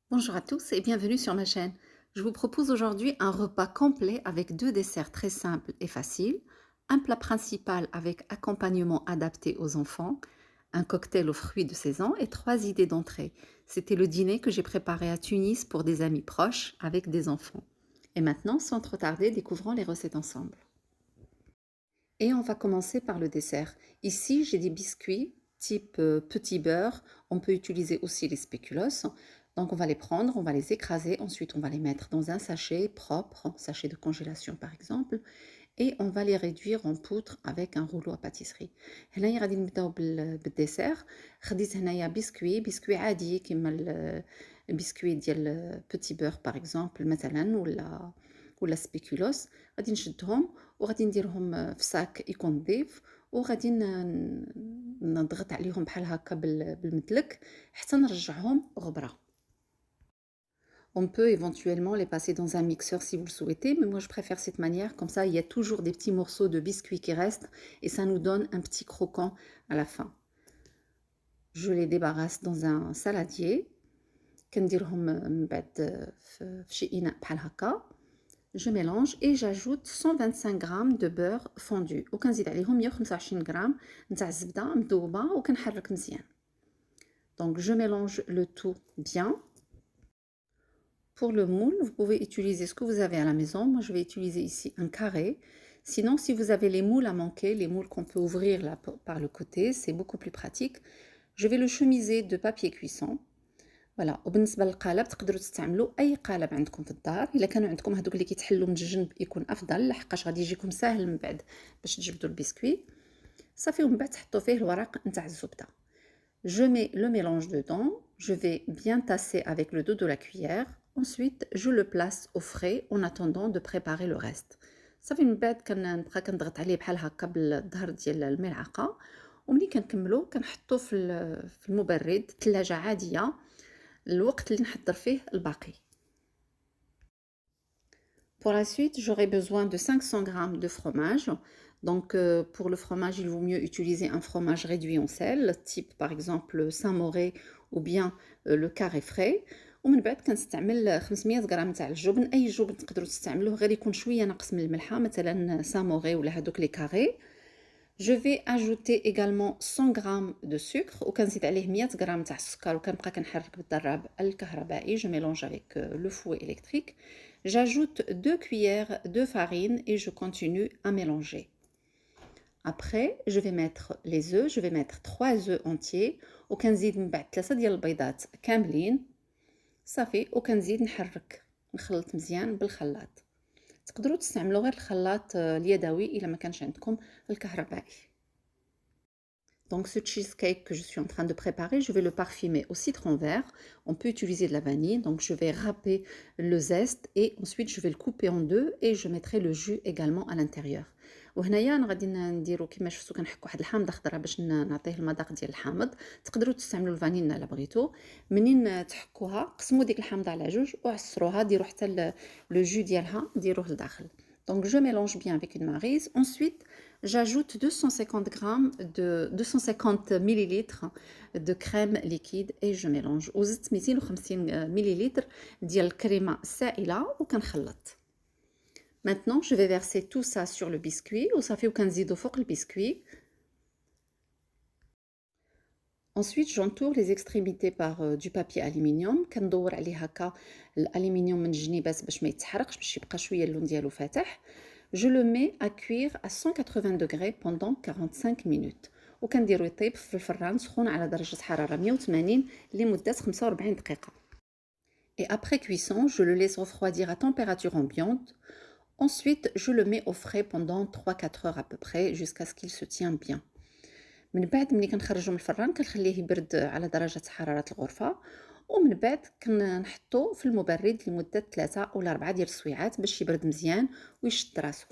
Bonjour à tous et bienvenue sur ma chaîne. Je vous propose aujourd'hui un repas complet avec deux desserts très simples et faciles, un plat principal avec accompagnement adapté aux enfants, un cocktail aux fruits de saison et trois idées d'entrée. C'était le dîner que j'ai préparé à Tunis pour des amis proches avec des enfants. Et maintenant, sans trop tarder, découvrons les recettes ensemble. Et on va commencer par le dessert. Ici, j'ai des biscuits type petit beurre. On peut utiliser aussi les spéculoos. Donc, on va les prendre, on va les écraser. Ensuite, on va les mettre dans un sachet propre, un sachet de congélation par exemple. Et on va les réduire en poudre avec un rouleau à pâtisserie. هنايا غادي نبداو بالديسير. خديت هنايا بسكوي عادي كيما البسكوي ديال بوتي بور باغ اكزومبل مثلا ولا سبيكولوس. غادي نشدهم وغادي نديرهم في صاك يكون نظيف وغادي نضغط عليهم بحال هكا بالمدلك حتى نرجعهم غبرة. On peut éventuellement les passer dans un mixeur si vous le souhaitez, mais moi je préfère cette manière, comme ça il y a toujours des petits morceaux de biscuits qui restent et ça nous donne un petit croquant à la fin. Je les débarrasse dans un saladier. كنديرهم من بعد في شي إناء بحال هكا. Je mélange et j'ajoute 125 g de beurre fondu وكنزيد عليهم 125 g نتاع الزبدة مذوبة وكنحرك مزيان. Donc je mélange le tout bien. Pour le moule, vous pouvez utiliser ce que vous avez à la maison. Moi, je vais utiliser ici un carré. Sinon, si vous avez les moules à manquer, les moules qu'on peut ouvrir là par le côté, c'est beaucoup plus pratique. Je vais le chemiser de papier cuisson. فوالا. وبالنسبه للقالب تقدروا تستعملوا اي قالب عندكم في الدار. الا كانوا عندكم هذوك اللي كيتحلوا من الجنب يكون افضل لحقاش غادي يجيكم ساهل من بعد باش تجبدوا البسكوي صافي. ومن بعد تحطوا فيه الورق نتاع الزبده. Je mets le mélange dedans, je vais bien tasser avec le dos de la cuillère. Ensuite, je le place au frais en attendant de préparer le reste. صافي من بعد كنبقى كنضغط عليه بحال هكا بالظهر ديال الملعقه. وملي كنكملوا كنحطوه في المبرد ثلاجه عاديه الوقت اللي نحضر فيه الباقي. Pour la suite, j'aurai besoin de 500 g de fromage. Donc, pour le fromage, il vaut mieux utiliser un fromage réduit en sel, type par exemple Saint-Mauré ou bien le carré frais. ومن بعد كنستعمل 500 غرام تاع الجبن. اي جبن تقدروا تستعملوه غير يكون شويه ناقص من الملحه مثلا ساموري ولا هذوك لي كاري. Je vais ajouter également 100 g de sucre وكنزيد عليه 100 g تاع السكر وكنبقى كنحرك بالضراب الكهربائي. Je mélange avec le fouet électrique. J'ajoute 2 cuillères de farine et je continue à mélanger. Après, je vais mettre les œufs. Je vais mettre 3 œufs entiers وكنزيد من بعد 3 ديال البيضات كاملين صافي. وكنزيد نحرك نخلط مزيان بالخلاط. تقدروا تستعملوا غير الخلاط اليدوي إلا ما كانش عندكم الكهربائي. Donc ce cheesecake que je suis en train de préparer, je vais le parfumer au citron vert. On peut utiliser de la vanille, donc je vais râper le zeste et ensuite je vais le couper en deux et je mettrai le jus également à l'intérieur. وهنايا انا غادي نديرو كما شفتوا كنحك واحد الحامضه خضراء باش نعطيه المذاق ديال الحامض. تقدروا تستعملوا الفانيلا الا بغيتو. منين تحكوها قسموا ديك الحامضه على جوج وعصروها ديروا حتى لو جو ديالها ديروه لداخل. Donc je mélange bien avec une maryse. Ensuite, j'ajoute 250 millilitres de crème liquide et je mélange. وزدت 250 millilitres ديال الكريمه السائله وكنخلط. Maintenant, je vais verser tout ça sur le biscuit وصافي وكنزيدو فوق البسكوي. Ensuite, j'entoure les extrémités par du papier aluminium. كندور عليه هكا الالومنيوم من الجنيبات باش ما يتحرقش باش يبقى شويه اللون ديالو فاتح. Je le mets à cuire à 180 degrés pendant 45 minutes. وكنديرو يطيب في الفران سخون على درجة حرارة 180 لمدة 45 دقيقة. Et après cuisson, je le laisse refroidir à température ambiante. Ensuite, je le mets au frais pendant 3-4 heures à peu près jusqu'à ce qu'il se tienne bien. من بعد ملي كنخرجو من الفران كنخليه يبرد على درجة حرارة الغرفة ومن بعد كنحطو في المبرد لمدة 3 أو 4 ديال السويعات باش يبرد مزيان ويشد راسو.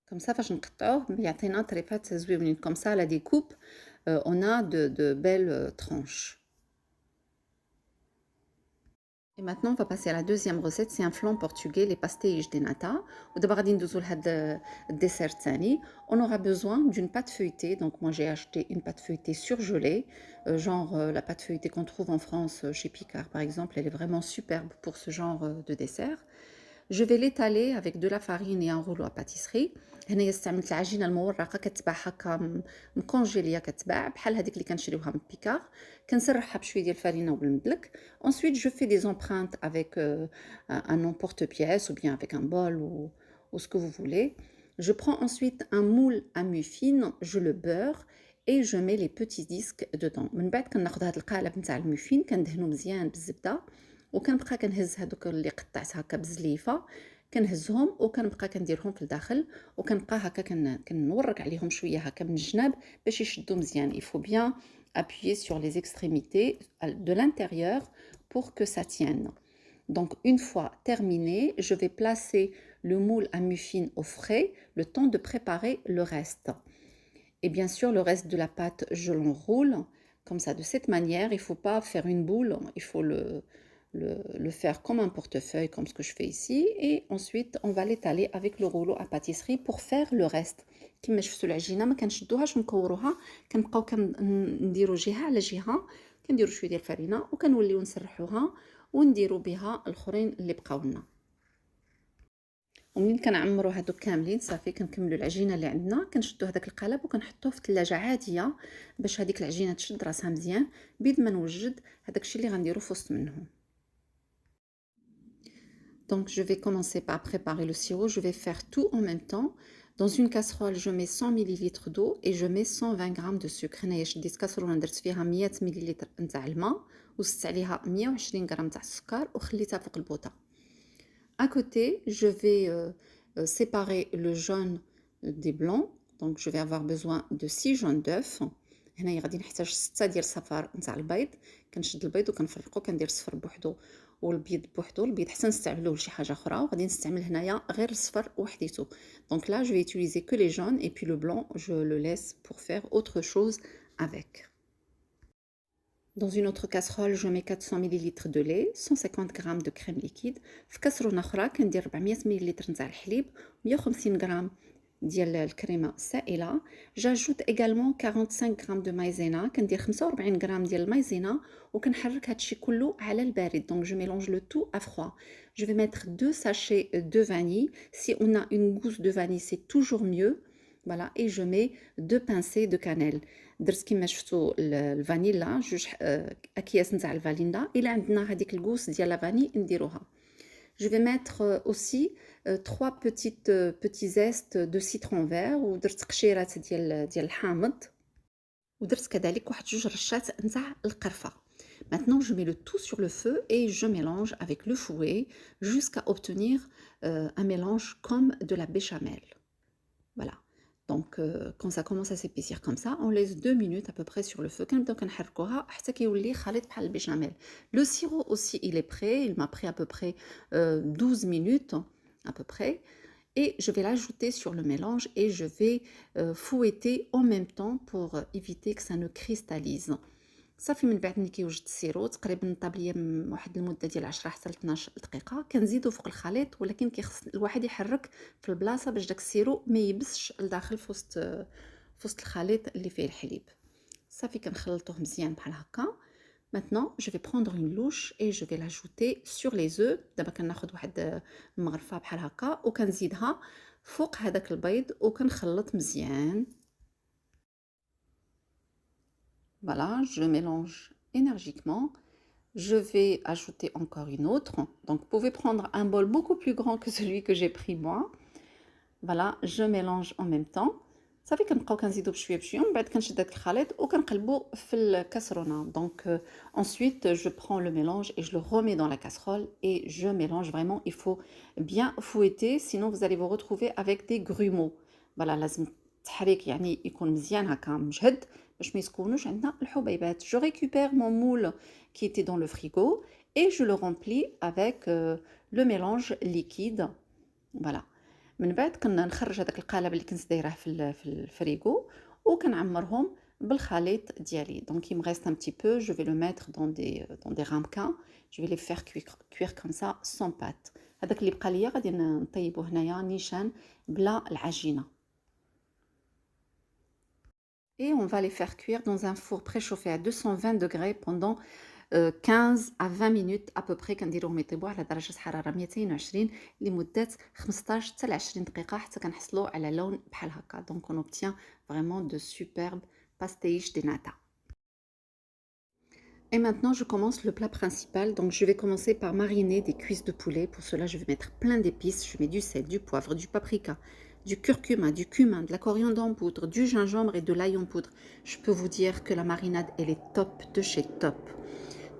كم ça فاش نقطعوه يعطينا طريفات زويونين. كم ça la découpe on a de belles tranches. Et maintenant, on va passer à la deuxième recette. C'est un flan portugais, les pastéis de nata. Ou d'abord, dessert tani. On aura besoin d'une pâte feuilletée. Donc, moi, j'ai acheté une pâte feuilletée surgelée, genre la pâte feuilletée qu'on trouve en France chez Picard, par exemple. Elle est vraiment superbe pour ce genre de dessert. Je vais l'étaler avec de la farine et un rouleau à pâtisserie. هنايا استعملت العجينه المورقه كتباع هكا مكونجيليه كتباع بحال هذيك اللي كنشريوها من بيكار كنسرحها بشويه ديال الفرينه وبالمدلك. Ensuite je fais des empreintes avec un emporte-pièce ou bien avec un bol ou ce que vous voulez. Je prends ensuite un moule à muffins, je le beurre et je mets les petits disques dedans. من بعد كناخذ هذا القالب نتاع الموفين كندهنو مزيان بالزبده وكنبقى كنهز هذوك اللي قطعت هكا بزليفه كنهزهم وكنبقى كنديرهم في الداخل وكنبقى هكا كنورك عليهم شويه هكا من الجناب باش يشدوا مزيان. Il faut bien appuyer sur les extrémités de l'intérieur pour que ça tienne. Donc une fois terminé, je vais placer le moule à muffins au frais le temps de préparer le reste. Et bien sûr, le reste de la pâte, je l'enroule comme ça, de cette manière. Il ne faut pas faire une boule, il faut le faire comme un portefeuille, comme ce que je fais ici. Et ensuite, on va l'étaler avec le rouleau à pâtisserie pour faire le reste. كما شفتوا العجينه ما كنشدوهاش ونكوروها كنبقاو كنديروا جهه على جهه كنديروا شويه ديال الفرينه وكنوليو نسرحوها ونديروا بها الاخرين اللي بقاو لنا. ومنين كنعمروا هادوك كاملين صافي كنكملوا العجينه اللي عندنا كنشدوا هذاك القالب وكنحطوه في الثلاجه عاديه باش هذيك العجينه تشد راسها مزيان بيد ما نوجد هذاك الشيء اللي غنديرو في وسط منهم. Donc je vais commencer par préparer le sirop, je vais faire tout en même temps. Dans une casserole, je mets 100 ml d'eau et je mets 120 g de sucre. هنايا شديت كاسرونه درت فيها 100 ملل نتاع الماء وزدت عليها 120 g تاع السكر وخليتها فوق البوطه. À côté, je vais séparer le jaune des blancs. Donc, je vais avoir besoin de 6 jaunes d'œufs. هنايا غادي نحتاج 6 ديال الصفار نتاع البيض. كنشد البيض وكنفرقو كندير الصفر بوحدو والبيض بوحدو. البيض حسن نستعملوه لشي حاجه اخرى وغادي نستعمل هنايا غير الصفر وحديتو. Donc là, je vais utiliser que les jaunes et puis le blanc, je le laisse pour faire autre chose avec. Dans une autre casserole, je mets 400 ml de lait, 150 g de crème liquide. في كاسرونه اخرى كندير 400 ملل نتاع الحليب 150 g ديال الكريمه السائله. J'ajoute également 45 g de maïzena, كندير 45 g ديال المايزينا وكنحرك هادشي كله على البارد. Donc je mélange le tout à froid. Je vais mettre 2 sachets de vanille. Si on a une gousse de vanille, c'est toujours mieux. Voilà, et je mets 2 pincées de cannelle. درت كما شفتوا الفانيلا جوج اكياس نتاع الفانيلا الا عندنا هذيك الكوس ديال لا فاني نديروها. Je vais mettre aussi 3 petits zestes de citron vert ودرت قشيرات ديال الحامض ودرت كذلك واحد جوج رشات نتاع القرفه. Maintenant, je mets le tout sur le feu et je mélange avec le fouet jusqu'à obtenir un mélange comme de la béchamel. Voilà. Donc quand ça commence à s'épaissir comme ça, on laisse 2 minutes à peu près sur le feu. كنبداو كنحركوها حتى كيولي خليط بحال البيشاميل. Le sirop aussi, il est prêt. Il m'a pris à peu près 12 minutes à peu près. Et je vais l'ajouter sur le mélange et je vais fouetter en même temps pour éviter que ça ne cristallise. صافي من بعد ملي كيوجد السيرو تقريبا طاب ليا واحد المده ديال 10 حتى ل 12 دقيقه كنزيدو فوق الخليط ولكن كيخص الواحد يحرك في البلاصه باش داك السيرو ما يبسش لداخل في وسط الخليط اللي فيه الحليب. صافي كنخلطوه مزيان بحال هكا. Maintenant, je vais prendre une louche et je vais l'ajouter sur les œufs. دابا كناخذ واحد المغرفه بحال هكا وكنزيدها فوق هذاك البيض وكنخلط مزيان. Voilà, je mélange énergiquement. Je vais ajouter encore une autre. Donc, vous pouvez prendre un bol beaucoup plus grand que celui que j'ai pris moi. Voilà, je mélange en même temps. صافي كنبقاو كنزيدو بشويه بشويه من بعد كنشد هذاك الخليط وكنقلبو في الكاسرونه. Donc ensuite je prends le mélange et je le remets dans la casserole et je mélange vraiment. Il faut bien fouetter sinon vous allez vous retrouver avec des grumeaux. Voilà, لازم التحريك يعني يكون مزيان هكا مجهد باش ما يسكونوش عندنا الحبيبات. Je récupère mon moule qui était dans le frigo et je le remplis avec le mélange liquide. Voilà. من بعد كنا نخرج هذاك القالب اللي كنت دايراه في الفريغو وكنعمرهم بالخليط ديالي. Donc il me reste un petit peu, je vais le mettre dans des ramequins, je vais les faire cuire comme ça sans pâte. هذاك اللي بقى ليا غادي نطيبو هنايا نيشان بلا العجينة. Et on va les faire cuire dans un four préchauffé à 220 degrés pendant 15 à 20 minutes à peu près. كنديروهم يطيبوا على درجة حرارة 220 لمدة 15 حتى ل 20 دقيقة حتى كنحصلوا على لون بحال هكا. Donc on obtient vraiment de superbes pastéis de nata. Et maintenant, je commence le plat principal. Donc, je vais commencer par mariner des cuisses de poulet. Pour cela, je vais mettre plein d'épices. Je mets du sel, du poivre, du paprika, du curcuma, du cumin, de la coriandre en poudre, du gingembre et de l'ail en poudre. Je peux vous dire que la marinade, elle est top de chez top.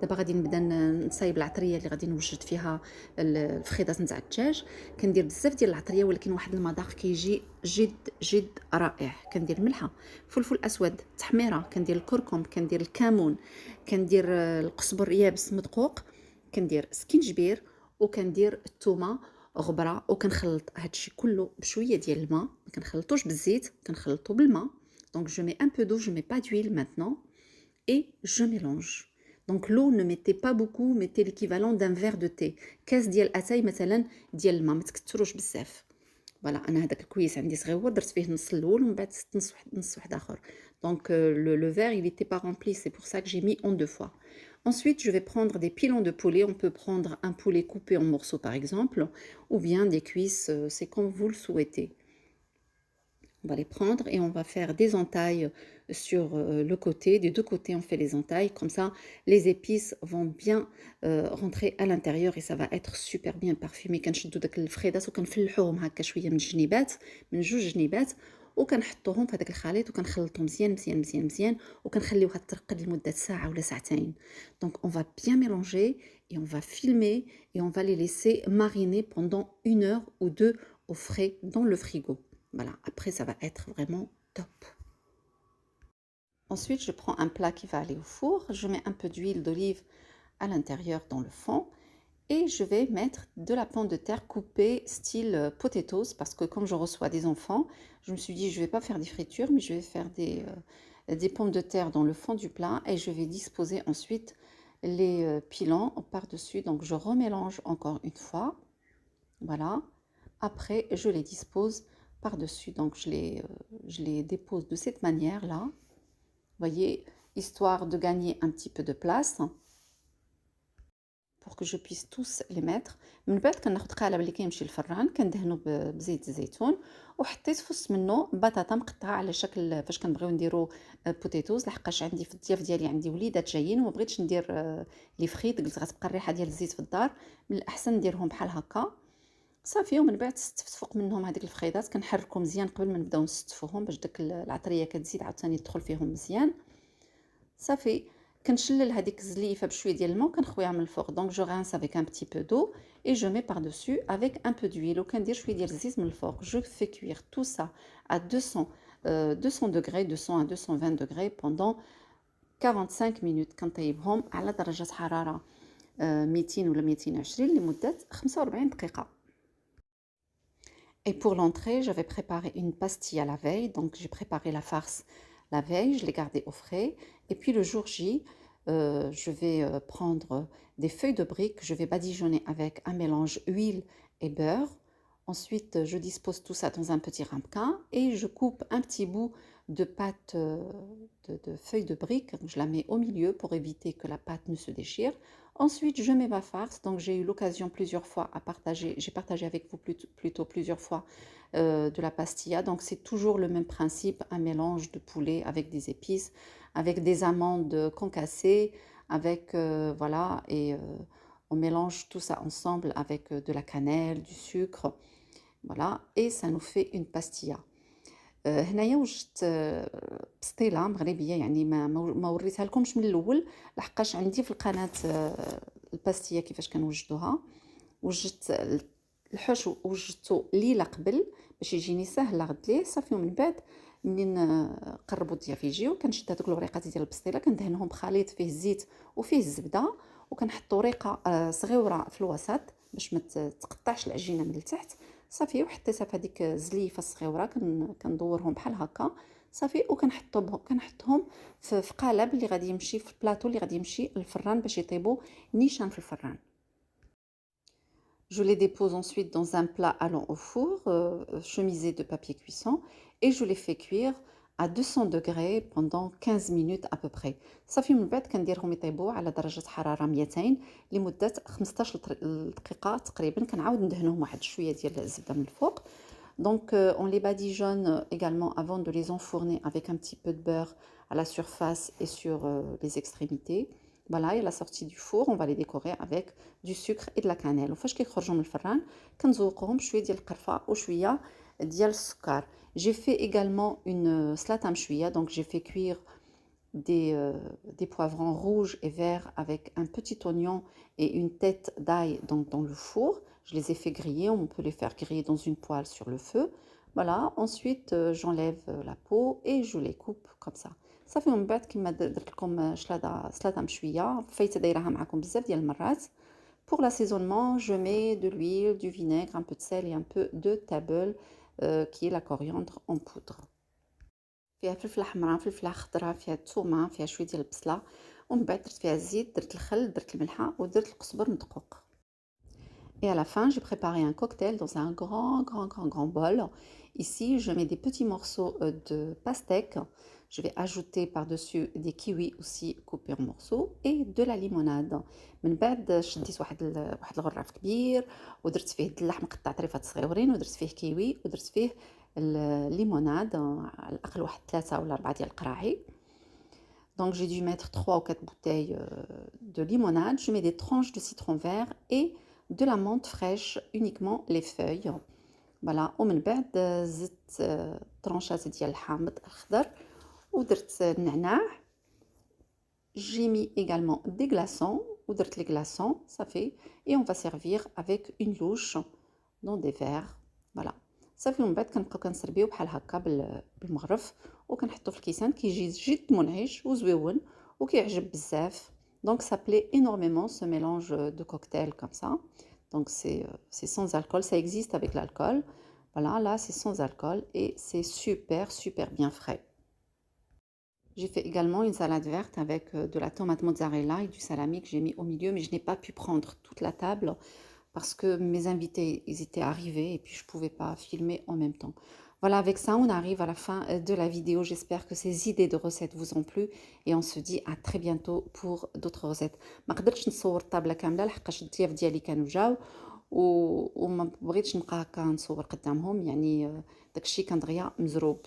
دابا غادي نبدا نصايب العطريه اللي غادي نوجد فيها الفخيدات نتاع الدجاج. كندير بزاف ديال العطريه ولكن واحد المذاق كيجي جد رائع. كندير ملحه، فلفل اسود، تحميره، كندير الكركم، كندير الكمون، كندير القزبر يابس مدقوق، كندير سكينجبير، وكندير الثومه غبره، وكنخلط هادشي كله بشويه ديال الماء. ما كنخلطوش بالزيت، كنخلطو بالماء. دونك جو مي ان بو دو، جو مي با دويل maintenant et je mélange. Donc l'eau, ne mettez pas beaucoup, mettez l'équivalent d'un verre de thé. كاس ديال اتاي مثلا ديال الماء، ما تكثروش بزاف. فوالا انا هذاك الكويس عندي صغيور، درت فيه النص الاول ومن بعد زدت نص واحد اخر. Donc le verre il était pas rempli, c'est pour ça que j'ai mis en deux fois. Ensuite, je vais prendre des pilons de poulet. On peut prendre un poulet coupé en morceaux par exemple, ou bien des cuisses, c'est comme vous le souhaitez. On va les prendre et on va faire des entailles sur le côté. Des deux côtés, on fait les entailles. Comme ça, les épices vont bien rentrer à l'intérieur et ça va être super bien parfumé. كنشدو داك الفخيدات وكنفلحوهم هكا شويه من الجنيبات، من جوج جنيبات، وكنحطوهم في هذاك الخليط وكنخلطو مزيان مزيان مزيان مزيان، وكنخليوها ترقد لمده ساعه ولا ساعتين. Donc on va bien mélanger et on va filmer et on va les laisser mariner pendant 1 heure ou 2 au frais dans le frigo. Voilà, après ça va être vraiment top. Ensuite, je prends un plat qui va aller au four. Je mets un peu d'huile d'olive à l'intérieur dans le fond. Et je vais mettre de la pomme de terre coupée style potatoes. Parce que comme je reçois des enfants, je me suis dit je ne vais pas faire des fritures, mais je vais faire des pommes de terre dans le fond du plat. Et je vais disposer ensuite les pilons par-dessus. Donc je remélange encore une fois. Voilà. Après, je les dispose par-dessus. Donc, je les dépose de cette manière-là. Vous voyez, histoire de gagner un petit peu de place pour que je puisse tous les mettre. من بعد كناخد قالب اللي كيمشي للفران كندهنو بزيت الزيتون، وحطيت فص منه بطاطا مقطعه على شكل فاش كنبغيو نديرو بوتيتوز، لحقاش عندي في الضياف ديالي عندي وليدات جايين وما بغيتش ندير لي فريت، قلت غتبقى الريحه ديال الزيت في الدار، من الاحسن نديرهم بحال هكا صافي. ومن بعد استفت فوق منهم هذيك الفخيدات، كنحركو مزيان قبل ما نبداو نستفوهم باش داك العطريه كتزيد عاوتاني تدخل فيهم مزيان. صافي كنشلل هذيك الزليفه بشويه ديال الماء وكنخويها من الفوق. دونك جو رانس افيك ان بتي بو دو اي جو مي بار دوسو افيك ان بو دويل، وكندير شويه ديال الزيت من الفوق. جو في كوير تو سا à 200 degrés, 200 à 220 degrés pendant 45 minutes. كنطيبهم على درجه حراره 200 ولا 220 لمده 45 دقيقه. Et pour l'entrée, j'avais préparé une pastilla la veille. Donc, j'ai préparé la farce la veille, je l'ai gardée au frais. Et puis, le jour J, je vais prendre des feuilles de briques. Je vais badigeonner avec un mélange huile et beurre. Ensuite, je dispose tout ça dans un petit ramequin et je coupe un petit bout de pâte de feuilles de briques. Je la mets au milieu pour éviter que la pâte ne se déchire. Ensuite, je mets ma farce. Donc, j'ai eu l'occasion plusieurs fois à partager. J'ai partagé avec vous plutôt plusieurs fois de la pastilla. Donc, c'est toujours le même principe, un mélange de poulet avec des épices, avec des amandes concassées, avec voilà, et on mélange tout ça ensemble avec de la cannelle, du sucre, voilà, et ça nous fait une pastilla. هنايا وجدت بسطيله مغربيه، يعني ما وريتها لكمش من الاول لحقاش عندي في القناه الباستيه كيفاش كنوجدوها. وجدت الحشو وجدته ليله قبل باش يجيني سهل لغد ليه صافي. ومن بعد منين قربوا الضياف يجيو كنشد هذوك الوريقات ديال البسطيله كندهنهم بخليط فيه الزيت وفيه الزبده، وكنحط وريقه صغيره في الوسط باش ما تقطعش العجينه من التحت صافي. وحطيتها في هذيك الزليفه الصغيره كندورهم بحال هكا صافي كنحطهم في قالب اللي غادي يمشي في البلاطو اللي غادي يمشي للفران باش يطيبوا نيشان في الفران. Je les dépose ensuite dans un plat allant au four, chemisé de papier cuisson, et je les fais cuire à 200 degrés pendant 15 minutes à peu près. صافي من بعد كنديرهم يطيبوا على درجة حرارة 200 لمدة 15 دقيقة تقريبا. كنعاود ندهنهم واحد شوية ديال الزبدة من الفوق. Donc on les badigeonne également avant de les enfourner avec un petit peu de beurre à la surface et sur les extrémités. Voilà, et à la sortie du four, on va les décorer avec du sucre et de la cannelle. وفاش كيخرجوا من الفران كنزوقهم بشويه ديال القرفه وشويه ديال السكر. J'ai fait également une salade مشويه, donc j'ai fait cuire des poivrons rouges et verts avec un petit oignon et une tête d'ail dans le four. Je les ai fait griller, on peut les faire griller dans une poêle sur le feu. Voilà, ensuite j'enlève la peau et je les coupe comme ça. صافي من بعد كما درت لكم سلاطه مشويه فايته دايرها معكم بزاف ديال المرات. Pour l'assaisonnement, je mets de l'huile, du vinaigre, un peu de sel et un peu de tabeul qui est la coriandre en poudre. فيها فلفله حمراء، فلفله خضراء، فيها الثومه، فيها شويه ديال البصله، ومن بعد درت فيها الزيت، درت الخل، درت الملحه ودرت القزبر مدقوق. Et à la fin, j'ai préparé un cocktail dans un grand bol. Ici, je mets des petits morceaux de pastèque. Je vais ajouter par-dessus des kiwis aussi coupés en morceaux et de la limonade. من بعد شديت واحد الغراف كبير ودرت فيه الدلاح مقطع طريفات صغيورين ودرت فيه كيوي ودرت فيه الليموناد على الأقل واحد 3 ولا 4 ديال القراعي. Donc j'ai dû mettre 3 ou 4 bouteilles de limonade. Je mets des tranches de citron vert et de la menthe fraîche, uniquement les feuilles. Voilà, ومن بعد زدت طرونشات ديال الحامض الخضر ودرت النعناع. J'ai mis également des glaçons ودرت les glaçons, ça fait, et on va servir avec une louche dans des verres. Voilà. صافي ومن بعد كنبقاو كنسربيو بحال هكا بالمغرف وكنحطو في الكيسان كيجي جد منعش وزويون وكيعجب بزاف. Donc ça plaît énormément ce mélange de cocktail comme ça. Donc c'est sans alcool, ça existe avec l'alcool. Voilà, là c'est sans alcool et c'est super bien frais. J'ai fait également une salade verte avec de la tomate mozzarella et du salami que j'ai mis au milieu, mais je n'ai pas pu prendre toute la table parce que mes invités, ils étaient arrivés et puis je ne pouvais pas filmer en même temps. Voilà, avec ça, on arrive à la fin de la vidéo. J'espère que ces idées de recettes vous ont plu et on se dit à très bientôt pour d'autres recettes. ما قدرتش نصور الطابلة كاملة لحقاش الضياف ديالي كانوا جاو وما بغيتش نبقى هكا نصور قدامهم، يعني داكشي كان دغيا مزروب.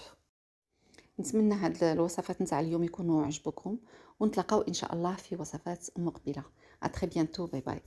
نتمنى هاد الوصفات نتاع اليوم يكونوا عجبوكم ونتلاقاو ان شاء الله في وصفات مقبلة. à très bientôt, باي باي.